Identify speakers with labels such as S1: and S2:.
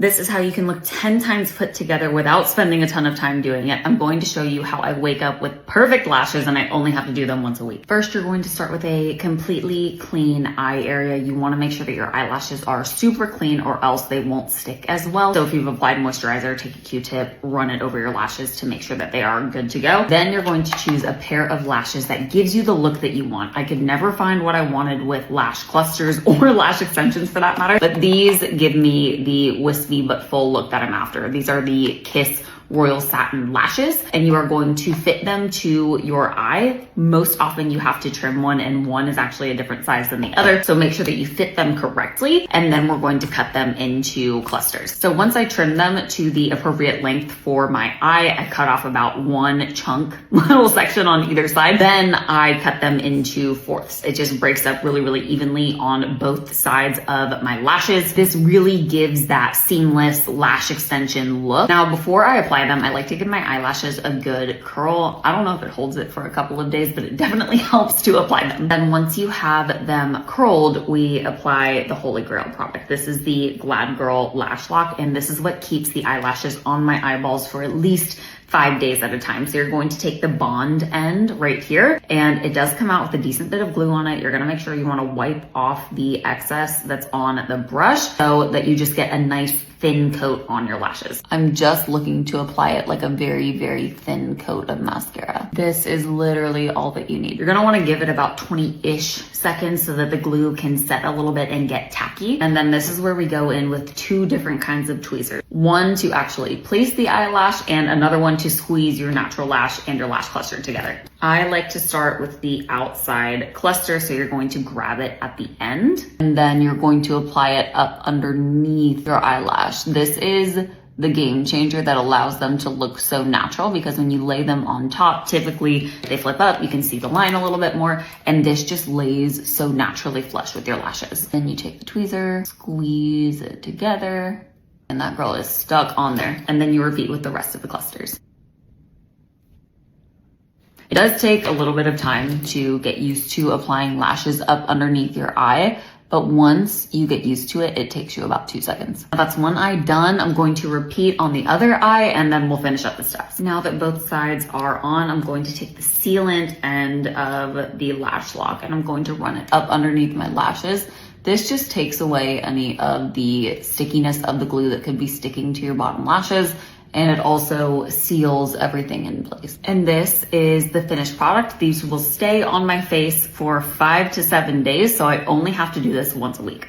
S1: This is how you can look 10 times put together without spending a ton of time doing it. I'm going to show you how I wake up with perfect lashes and I only have to do them once a week. First, you're going to start with a completely clean eye area. You want to make sure that your eyelashes are super clean or else they won't stick as well. So if you've applied moisturizer, take a Q-tip, run it over your lashes to make sure that they are good to go. Then you're going to choose a pair of lashes that gives you the look that you want. I could never find what I wanted with lash clusters or lash extensions for that matter, but these give me the wispy but full look that I'm after. These are the Kiss Royal Satin lashes, and you are going to fit them to your eye. Most often you have to trim one, and one is actually a different size than the other. So make sure that you fit them correctly, and then we're going to cut them into clusters. So once I trim them to the appropriate length for my eye, I cut off about one chunk, little section on either side. Then I cut them into fourths. It just breaks up really, really evenly on both sides of my lashes. This really gives that seamless lash extension look. Now, before I apply them, I like to give my eyelashes a good curl. I don't know if it holds it for a couple of days, but it definitely helps to apply them. Then once you have them curled, we apply the Holy Grail product. This is the Glad Girl Lash Lock, and this is what keeps the eyelashes on my eyeballs for at least 5 days at a time. So you're going to take the bond end right here, and it does come out with a decent bit of glue on it. You're gonna make sure you wanna wipe off the excess that's on the brush so that you just get a nice thin coat on your lashes. I'm just looking to apply it like a very, very thin coat of mascara. This is literally all that you need. You're gonna wanna give it about 20-ish seconds so that the glue can set a little bit and get tacky. And then this is where we go in with two different kinds of tweezers. One to actually place the eyelash and another one to squeeze your natural lash and your lash cluster together. I like to start with the outside cluster, so you're going to grab it at the end, and then you're going to apply it up underneath your eyelash. This is the game changer that allows them to look so natural, because when you lay them on top, typically they flip up, you can see the line a little bit more, and this just lays so naturally flush with your lashes. Then you take the tweezer, squeeze it together, and that girl is stuck on there. And then you repeat with the rest of the clusters. It does take a little bit of time to get used to applying lashes up underneath your eye, but once you get used to it, it takes you about 2 seconds. That's one eye done. I'm going to repeat on the other eye, and then we'll finish up the steps. Now that both sides are on, I'm going to take the sealant end of the lash lock, and I'm going to run it up underneath my lashes. This just takes away any of the stickiness of the glue that could be sticking to your bottom lashes, and it also seals everything in place. And this is the finished product. These will stay on my face for 5 to 7 days, so I only have to do this once a week.